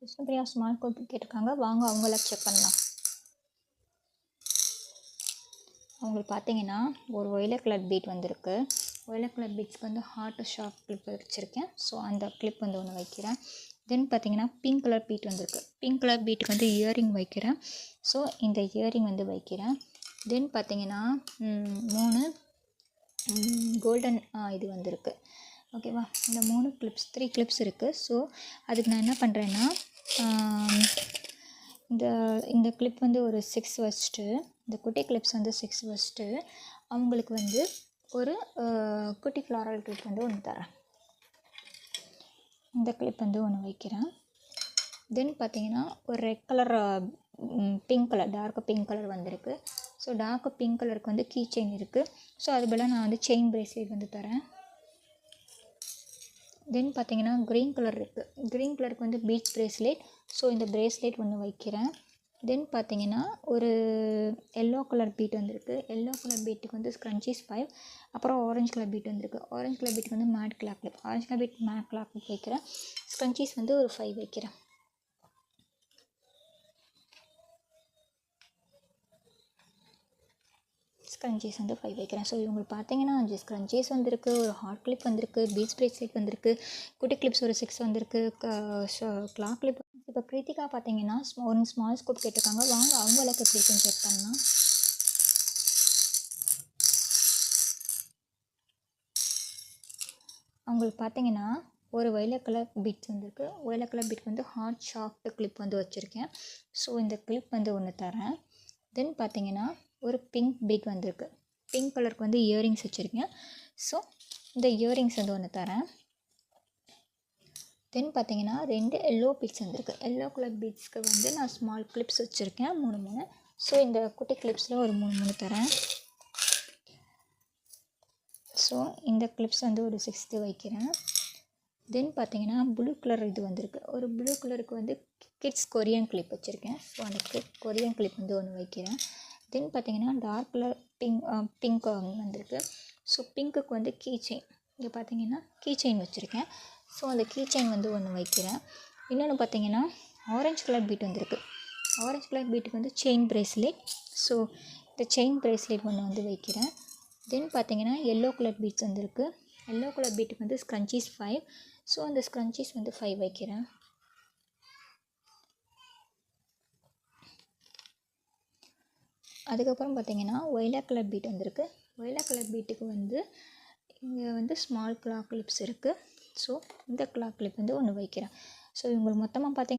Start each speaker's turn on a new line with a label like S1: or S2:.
S1: Vishnupriya small code கேட்டிருக்காங்க, வாங்க அவங்கள செக் பண்ணலாம். அவங்களுக்கு பார்த்தீங்கன்னா ஒரு ஒயிலட் கலர் பீட் வந்திருக்கு. ஒயிலட் கலர் பீட்ஸ்க்கு வந்து ஹார்ட் ஷார்ப் கிளிப் வச்சுருக்கேன். ஸோ அந்த கிளிப் வந்து ஒன்று வைக்கிறேன். தென் பார்த்தீங்கன்னா பிங்க் கலர் பீட் வந்திருக்கு. பிங்க் கலர் பீட்டுக்கு வந்து இயரிங் வைக்கிறேன். ஸோ இந்த இயரிங் வந்து வைக்கிறேன். தென் பார்த்தீங்கன்னா 3 கோல்டன் இது வந்திருக்கு. ஓகேவா, இந்த 3 கிளிப்ஸ் 3 கிளிப்ஸ் இருக்குது. ஸோ அதுக்கு நான் என்ன பண்ணுறேன்னா இந்த கிளிப் வந்து ஒரு 6 வச்சுட்டு, இந்த குட்டி கிளிப்ஸ் வந்து 6 வச்சுட்டு அவங்களுக்கு வந்து ஒரு குட்டி ஃப்ளாரல் கிளிப் வந்து ஒன்று தரேன். இந்த கிளிப் வந்து ஒன்று வைக்கிறேன். தென் பார்த்தீங்கன்னா ஒரு red colour pink colour dark pink colour வந்திருக்கு. ஸோ டார்க் பிங்க் கலருக்கு வந்து கீ செயின் இருக்குது. ஸோ அது போல் நான் வந்து செயின் பிரேஸ்லெட் வந்து தரேன். தென் பார்த்தீங்கன்னா க்ரீன் கலர் இருக்குது. க்ரீன் கலருக்கு வந்து பீட்ஸ் பிரேஸ்லெட். ஸோ இந்த பிரேஸ்லெட் ஒன்று வைக்கிறேன். தென் பார்த்தீங்கன்னா ஒரு எல்லோ கலர் பீட் வந்திருக்கு. எல்லோ கலர் பீட்டுக்கு வந்து ஸ்க்ரன்ச்சீஸ் 5. அப்புறம் ஆரஞ்சு கலர் பீட் வந்திருக்கு. ஆரஞ்சு கலர் பீட்டுக்கு வந்து matte claw clip. Orange colour bead matte claw clip வைக்கிறேன். ஸ்க்ரன்ச்சீஸ் வந்து ஒரு 5 வைக்கிறேன். ஸ்க்ரன்ச்சீஸ் வந்து 5 வைக்கிறேன். ஸோ இவங்களுக்கு பார்த்தீங்கன்னா 5 ஸ்க்ரன்ச்சீஸ் வந்திருக்கு, ஒரு ஹார்ட் கிளிப் வந்திருக்கு, பீட்ஸ் பிரேஸ்லெட் வந்திருக்கு, குட்டி கிளிப்ஸ் ஒரு 6 வந்திருக்கு, கிளாக் கிளிப். இப்போ கிருத்திகா பார்த்தீங்கன்னா ஒரு ஸ்மால் ஸ்கூப் கேட்டிருக்காங்க, வாங்க அவங்களுக்கு எப்படி இருக்குன்னு செக் பண்ணலாம். அவங்களுக்கு பார்த்தீங்கன்னா ஒரு ஒயிலட் கலர் பீட்ஸ் வந்திருக்கு. ஒயிலட் கலர் பீட் வந்து ஹார்ட் ஷார்ப்ட் கிளிப் வந்து வச்சுருக்கேன். ஸோ இந்த கிளிப் வந்து ஒன்று தரேன். தென் பார்த்தீங்கன்னா ஒரு பிங்க் பீட் வந்திருக்கு. பிங்க் கலருக்கு வந்து இயரிங்ஸ் வச்சுருக்கேன். ஸோ இந்த இயரிங்ஸ் வந்து ஒன்று தரேன். தென் பார்த்தீங்கன்னா 2 எல்லோ பீட்ஸ் வந்திருக்கு. எல்லோ கலர் பீட்ஸ்க்கு வந்து நான் ஸ்மால் கிளிப்ஸ் வச்சுருக்கேன் 3. ஸோ இந்த குட்டி கிளிப்ஸில் ஒரு 3 தரேன். ஸோ இந்த கிளிப்ஸ் வந்து ஒரு 6 வைக்கிறேன். தென் பார்த்தீங்கன்னா ப்ளூ கலர் இது வந்திருக்கு. ஒரு ப்ளூ கலருக்கு வந்து கிட்ஸ் கொரியன் கிளிப் வச்சுருக்கேன். ஸோ அந்த கொரியன் கிளிப் வந்து ஒன்று வைக்கிறேன். தென் பார்த்தீங்கன்னா டார்க் கலர் பிங்க் வந்திருக்கு. ஸோ பிங்க்குக்கு வந்து கீ செயின், இங்கே பார்த்தீங்கன்னா கீ செயின் வச்சுருக்கேன். ஸோ அந்த கீ செயின் வந்து ஒன்று வைக்கிறேன். இன்னொன்று பார்த்தீங்கன்னா ஆரஞ்சு கலர் பீட் வந்திருக்கு. ஆரஞ்சு கலர் பீட்டுக்கு வந்து செயின் பிரேஸ்லெட். ஸோ இந்த செயின் பிரேஸ்லெட் ஒன்று வந்து வைக்கிறேன். தென் பார்த்தீங்கன்னா எல்லோ கலர் பீட்ஸ் வந்திருக்கு. எல்லோ கலர் பீட்டுக்கு வந்து ஸ்க்ரன்ச்சீஸ் 5. ஸோ அந்த ஸ்க்ரன்ச்சீஸ் வந்து 5 வைக்கிறேன். அதுக்கப்புறம் பார்த்தீங்கன்னா ஒயிலட் கலர் பீட் வந்திருக்கு. ஒயிலட் கலர் பீட்டுக்கு வந்து இங்கே வந்து ஸ்மால் கிளாக் கிளிப்ஸ் இருக்குது. ஸோ இந்த கிளாக் கிளிப் வந்து ஒன்று வைக்கிறேன். ஸோ இவங்களுக்கு மொத்தமாக பார்த்தீங்கன்னா